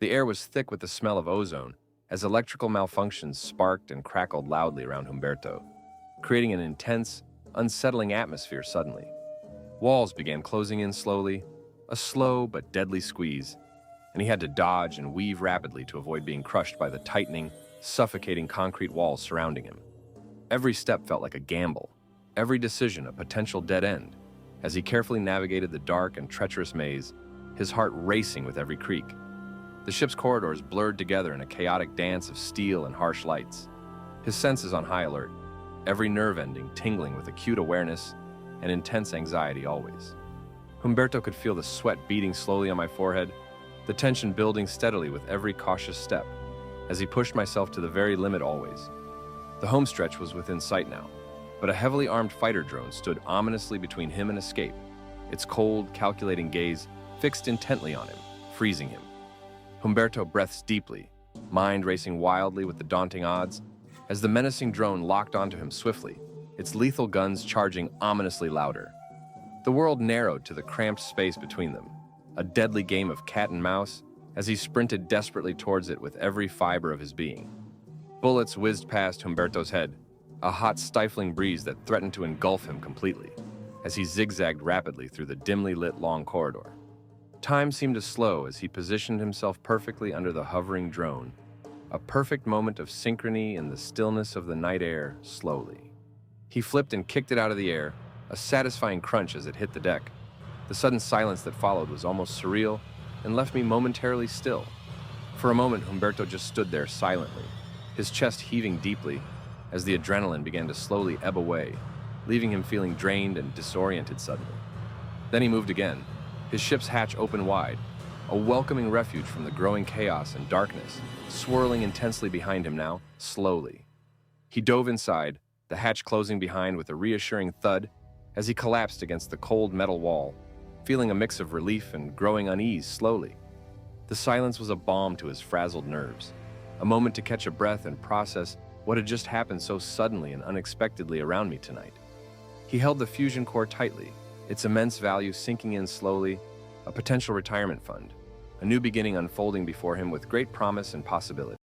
The air was thick with the smell of ozone, as electrical malfunctions sparked and crackled loudly around Humberto, creating an intense, unsettling atmosphere suddenly. Walls began closing in slowly, a slow but deadly squeeze, and he had to dodge and weave rapidly to avoid being crushed by the tightening, suffocating concrete walls surrounding him. Every step felt like a gamble, every decision a potential dead end. As he carefully navigated the dark and treacherous maze, his heart racing with every creak. The ship's corridors blurred together in a chaotic dance of steel and harsh lights. His senses on high alert, every nerve ending tingling with acute awareness and intense anxiety always. Humberto could feel the sweat beating slowly on my forehead, the tension building steadily with every cautious step, as he pushed myself to the very limit always. The home stretch was within sight now, but a heavily armed fighter drone stood ominously between him and escape, its cold, calculating gaze fixed intently on him, freezing him. Humberto breathed deeply, mind racing wildly with the daunting odds, as the menacing drone locked onto him swiftly, its lethal guns charging ominously louder. The world narrowed to the cramped space between them, a deadly game of cat and mouse as he sprinted desperately towards it with every fiber of his being. Bullets whizzed past Humberto's head, a hot, stifling breeze that threatened to engulf him completely, as he zigzagged rapidly through the dimly lit long corridor. Time seemed to slow as he positioned himself perfectly under the hovering drone, a perfect moment of synchrony in the stillness of the night air slowly. He flipped and kicked it out of the air, a satisfying crunch as it hit the deck. The sudden silence that followed was almost surreal and left me momentarily still. For a moment, Humberto just stood there silently, his chest heaving deeply as the adrenaline began to slowly ebb away, leaving him feeling drained and disoriented suddenly. Then he moved again, his ship's hatch open wide, a welcoming refuge from the growing chaos and darkness, swirling intensely behind him now, slowly. He dove inside, the hatch closing behind with a reassuring thud as he collapsed against the cold metal wall, feeling a mix of relief and growing unease slowly. The silence was a balm to his frazzled nerves, a moment to catch a breath and process what had just happened so suddenly and unexpectedly around me tonight. He held the fusion core tightly, its immense value sinking in slowly, a potential retirement fund, a new beginning unfolding before him with great promise and possibility.